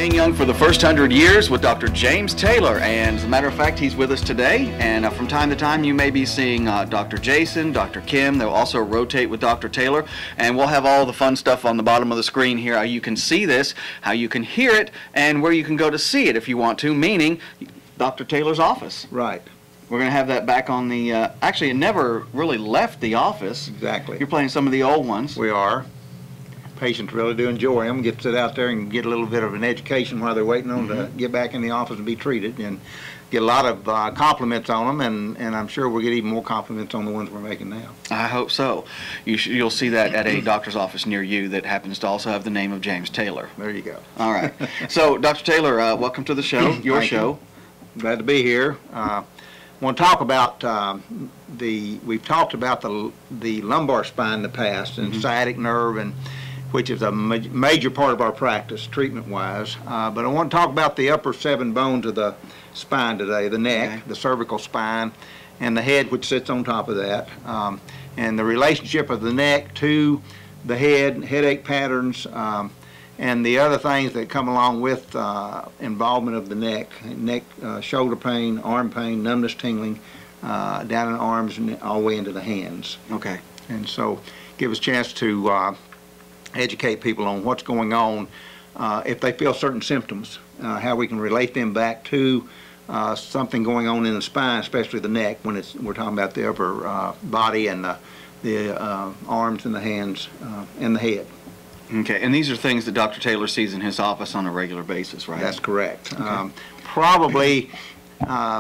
Staying young for the first 100 years with Dr. James Taylor. And as a matter of fact, he's with us today. And from time to time, you may be seeing Dr. Jason, Dr. Kim. They'll also rotate with Dr. Taylor. And we'll have all the fun stuff on the bottom of the screen here, how you can see this, how you can hear it, and where you can go to see it if you want to, meaning Dr. Taylor's office. Right. We're going to have that back on the, actually it never really left the office. Exactly. You're playing some of the old ones. We are. Patients really do enjoy them, get to sit out there and get a little bit of an education while they're waiting on to get back in the office and be treated, and get a lot of compliments on them, and I'm sure we'll get even more compliments on the ones we're making now. I hope so. You'll see that at a doctor's office near you that happens to also have the name of James Taylor. There you go. All right. So, Dr. Taylor, welcome to the show, your show. Glad to be here. I want to talk about we've talked about the lumbar spine in the past, and sciatic nerve, and which is a major part of our practice treatment-wise. But I want to talk about the upper 7 bones of the spine today, the neck, the cervical spine, and the head, which sits on top of that, and the relationship of the neck to the head, headache patterns, and the other things that come along with involvement of the neck, shoulder pain, arm pain, numbness, tingling, down in the arms and all the way into the hands. Okay. And so give us a chance to educate people on what's going on if they feel certain symptoms, how we can relate them back to something going on in the spine, especially the neck, when we're talking about the upper body and the arms and the hands and the head. Okay, and these are things that Dr. Taylor sees in his office on a regular basis, right? That's correct. Okay. Probably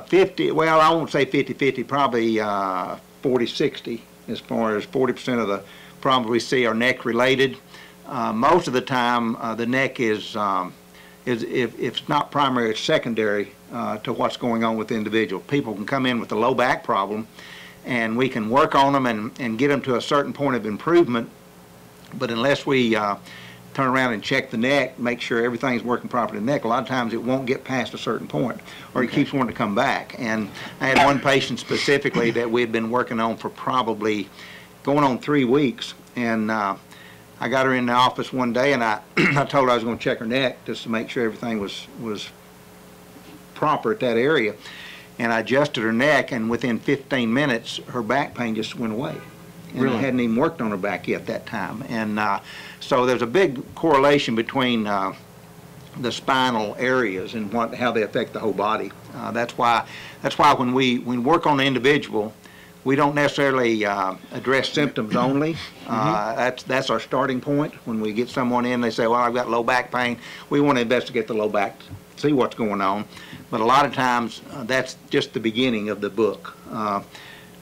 50, well, I won't say 50-50, probably 40-60, as far as 40% of the problems we see are neck related. Most of the time, the neck is if it's not primary, it's secondary to what's going on with the individual. People can come in with a low back problem, and we can work on them and get them to a certain point of improvement, but unless we turn around and check the neck, make sure everything's working properly in the neck, a lot of times it won't get past a certain point, or it keeps wanting to come back. And I had one patient specifically that we had been working on for probably going on 3 weeks, and I got her in the office one day, and I told her I was going to check her neck just to make sure everything was proper at that area. And I adjusted her neck, and within 15 minutes, her back pain just went away. And Really? I hadn't even worked on her back yet that time. And so there's a big correlation between the spinal areas and how they affect the whole body. That's why when we work on the individual, we don't necessarily address symptoms only. That's our starting point. When we get someone in, they say, well, I've got low back pain. We want to investigate the low back, see what's going on. But a lot of times, that's just the beginning of the book.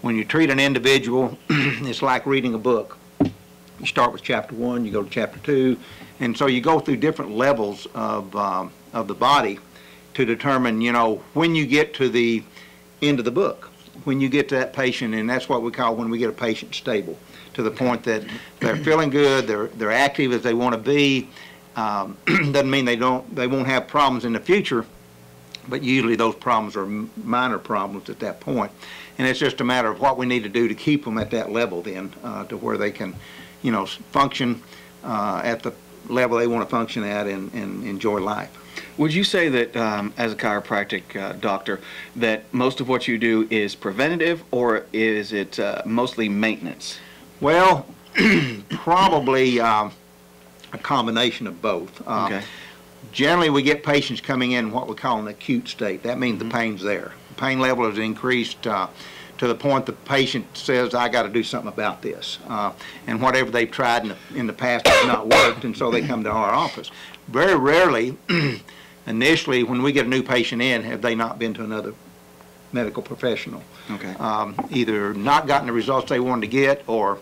When you treat an individual, it's like reading a book. You start with chapter 1, you go to chapter 2, and so you go through different levels of the body to determine, when you get to the end of the book, when you get to that patient, and that's what we call when we get a patient stable, to the point that they're feeling good, they're active as they want to be. Doesn't mean they won't have problems in the future, but usually those problems are minor problems at that point. And it's just a matter of what we need to do to keep them at that level then, to where they can, function at the level they want to function at and enjoy life. Would you say that, as a chiropractic doctor, that most of what you do is preventative, or is it mostly maintenance? Well, probably a combination of both. Okay. Generally, we get patients coming in what we call an acute state. That means the pain's there. The pain level has increased to the point the patient says, I got to do something about this. And whatever they've tried in the past has not worked, and so they come to our office. Very rarely, initially, when we get a new patient in, have they not been to another medical professional. Okay. Either not gotten the results they wanted to get, or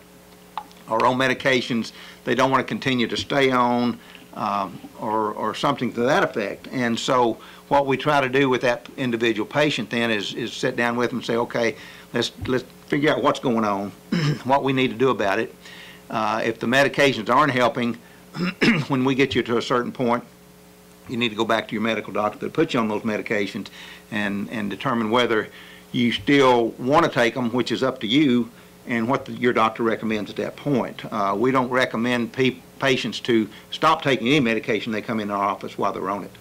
on medications they don't want to continue to stay on, or something to that effect. And so what we try to do with that individual patient then is sit down with them and say, okay, let's figure out what's going on, what we need to do about it. If the medications aren't helping, when we get you to a certain point, you need to go back to your medical doctor that put you on those medications and determine whether you still want to take them, which is up to you, and what your doctor recommends at that point. We don't recommend patients to stop taking any medication they come in our office while they're on it.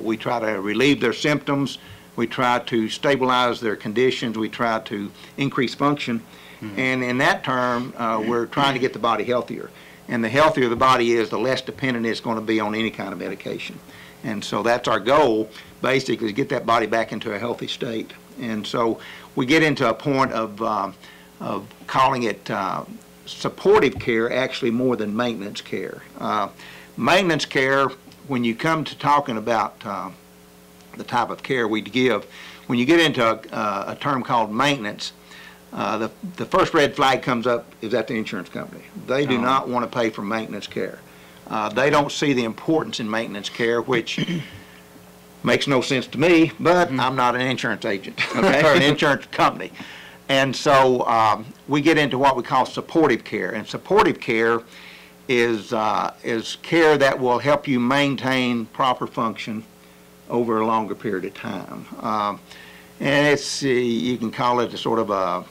We try to relieve their symptoms. We try to stabilize their conditions. We try to increase function. And in that term, we're trying to get the body healthier. And the healthier the body is, the less dependent it's going to be on any kind of medication. And so that's our goal, basically, is get that body back into a healthy state. And so we get into a point of calling it supportive care, actually more than maintenance care. Maintenance care, when you come to talking about the type of care we give, when you get into a term called maintenance, the first red flag comes up is at the insurance company. They do not want to pay for maintenance care. They don't see the importance in maintenance care, which makes no sense to me, but I'm not an insurance agent or an insurance company. And so we get into what we call supportive care. And supportive care is care that will help you maintain proper function over a longer period of time. And it's, you can call it a sort of a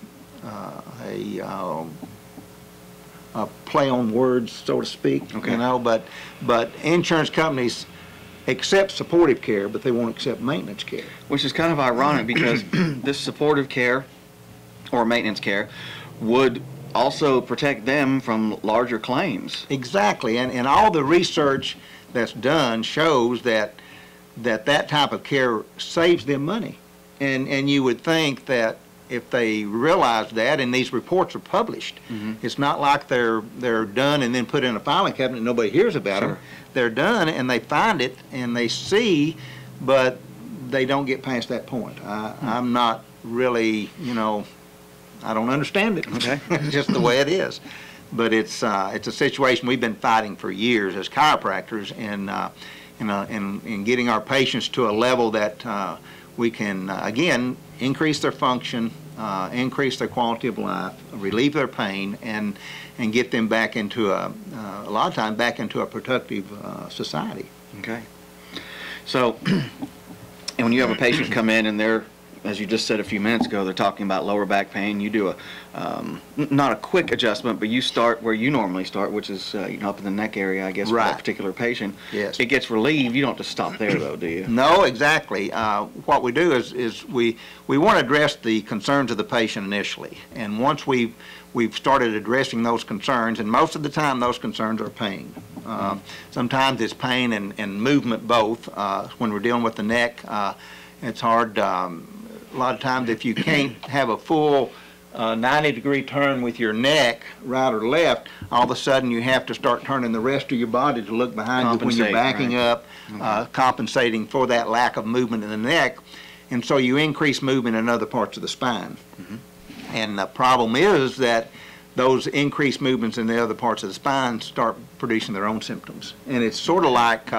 play on words, so to speak, you know, but insurance companies accept supportive care, but they won't accept maintenance care. Which is kind of ironic because this supportive care or maintenance care would also protect them from larger claims. Exactly, and all the research that's done shows that that type of care saves them money. And you would think that if they realized that, and these reports are published, it's not like they're done and then put in a filing cabinet and nobody hears about them. They're done and they find it and they see, but they don't get past that point. I'm not really, you know, I don't understand it. It's just the way it is. But it's a situation we've been fighting for years as chiropractors, and getting our patients to a level that we can, again, increase their function, increase their quality of life, relieve their pain, and get them back into a lot of times back into a productive society. Okay. So, and when you have a patient come in and they're, as you just said a few minutes ago, they're talking about lower back pain, you do not a quick adjustment, but you start where you normally start, which is you know, up in the neck area, I guess, for that particular patient. Yes. It gets relieved. You don't just stop there, though, do you? No, exactly. What we do is we want to address the concerns of the patient initially, and once we've started addressing those concerns, and most of the time those concerns are pain. Sometimes it's pain and movement both. When we're dealing with the neck, it's hard. A lot of times if you can't have a full 90-degree turn with your neck, right or left, all of a sudden you have to start turning the rest of your body to look behind you when you're backing up, compensating for that lack of movement in the neck. And so you increase movement in other parts of the spine. And the problem is that those increased movements in the other parts of the spine start producing their own symptoms. And it's sort of like,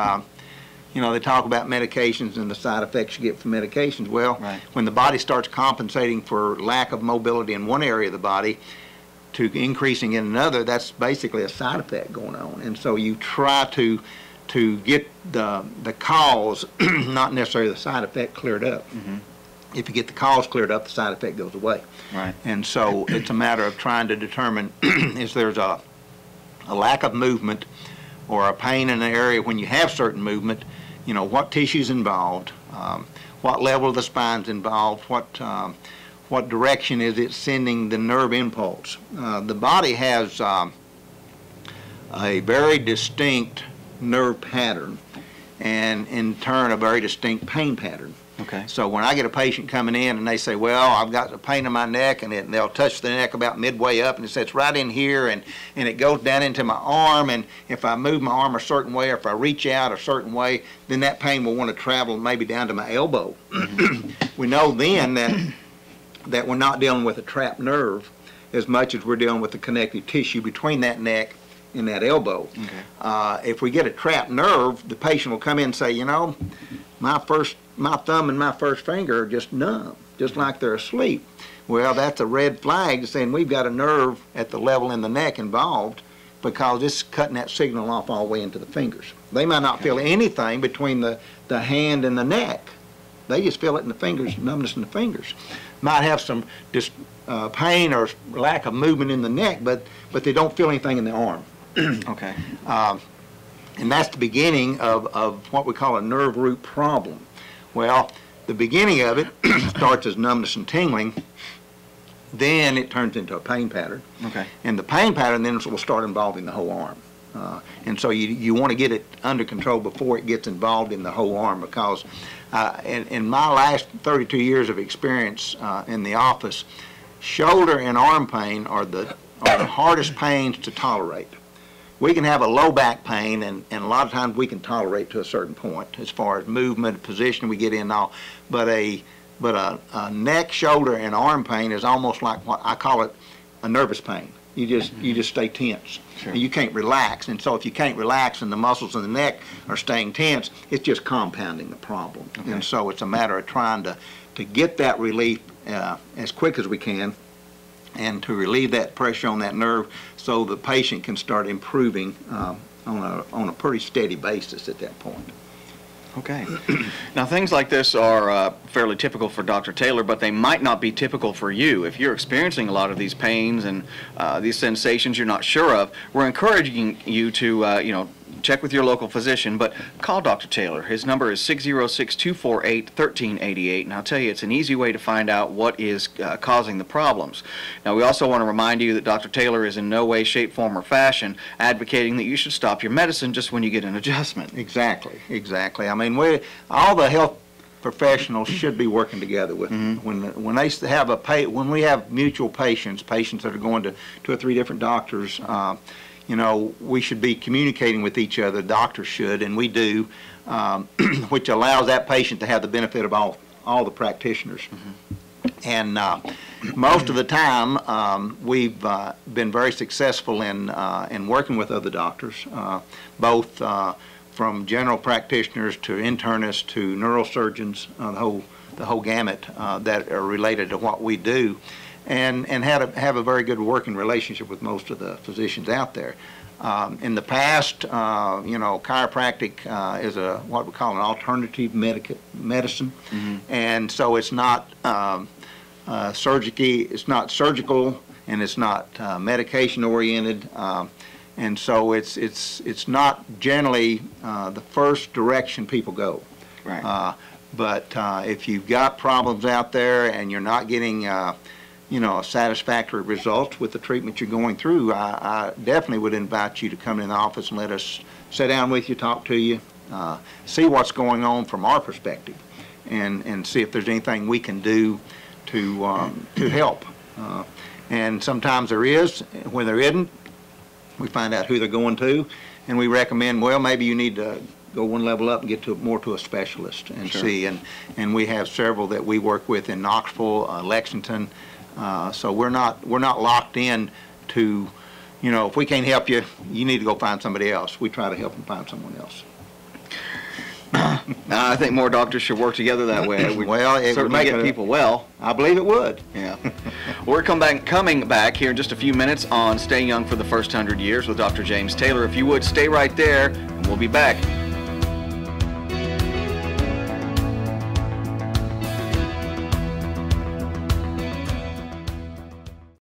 you know, they talk about medications and the side effects you get from medications. Well, when the body starts compensating for lack of mobility in one area of the body to increasing in another, that's basically a side effect going on. And so you try to get the cause, not necessarily the side effect, cleared up. If you get the cause cleared up, the side effect goes away. And so it's a matter of trying to determine if there's a lack of movement or a pain in an area when you have certain movement, you know, what tissue's involved, what level of the spine's involved, what direction is it sending the nerve impulse. The body has a very distinct nerve pattern, and in turn a very distinct pain pattern. So when I get a patient coming in and they say, well, I've got a pain in my neck, and they'll touch the neck about midway up and it sits right in here, and it goes down into my arm, and if I move my arm a certain way or if I reach out a certain way, then that pain will want to travel maybe down to my elbow. We know then that we're not dealing with a trapped nerve as much as we're dealing with the connective tissue between that neck and that elbow. If we get a trapped nerve, the patient will come in and say, you know, my thumb and my first finger are just numb, just like they're asleep. Well, that's a red flag saying we've got a nerve at the level in the neck involved, because it's cutting that signal off all the way into the fingers. They might not feel anything between the hand and the neck. They just feel it in the fingers, numbness in the fingers. Might have some pain or lack of movement in the neck, but they don't feel anything in the arm. And that's the beginning of what we call a nerve root problem. Well, the beginning of it starts as numbness and tingling, then it turns into a pain pattern. Okay. And the pain pattern then will start involving the whole arm. And so you want to get it under control before it gets involved in the whole arm, because in my last 32 years of experience in the office, shoulder and arm pain are the hardest pains to tolerate. We can have a low back pain, and a lot of times we can tolerate to a certain point as far as movement, position we get in and all. But a neck, shoulder, and arm pain is almost like what I call it a nervous pain. You just stay tense. Sure. And you can't relax. And so if you can't relax and the muscles in the neck are staying tense, it's just compounding the problem. Okay. And so it's a matter of trying to get that relief as quick as we can, and to relieve that pressure on that nerve so the patient can start improving on a pretty steady basis at that point. Okay. Now, things like this are fairly typical for Dr. Taylor, but they might not be typical for you. If you're experiencing a lot of these pains and these sensations you're not sure of, we're encouraging you to, check with your local physician, but call Dr. Taylor. His number is 606-248-1388, and I'll tell you, it's an easy way to find out what is causing the problems. Now, we also want to remind you that Dr. Taylor is in no way, shape, form, or fashion advocating that you should stop your medicine just when you get an adjustment. Exactly, exactly. I mean, all the health professionals should be working together with when they have when we have mutual patients that are going to 2 or 3 different doctors. We should be communicating with each other. Doctors should, and we do, which allows that patient to have the benefit of all the practitioners. And most of the time, we've been very successful in working with other doctors, both from general practitioners to internists to neurosurgeons, the whole gamut that are related to what we do. And have a very good working relationship with most of the physicians out there. In the past, chiropractic is what we call an alternative medicine, and so it's not it's not surgical, and it's not medication oriented, and so it's not generally the first direction people go. Right. But if you've got problems out there and you're not getting satisfactory results with the treatment you're going through, I definitely would invite you to come in the office and let us sit down with you, talk to you, see what's going on from our perspective, and see if there's anything we can do to help. And sometimes there is. When there isn't, we find out who they're going to, and we recommend, well, maybe you need to go one level up and get more to a specialist and Sure. see. And we have several that we work with in Knoxville, Lexington. So we're not locked in to, if we can't help you, you need to go find somebody else. We try to help them find someone else. I think more doctors should work together that way. Well, it would certainly make get people well. I believe it would. Yeah. We're coming back here in just a few minutes on Stay Young for the First 100 Years with Dr. James Taylor. If you would, stay right there, and we'll be back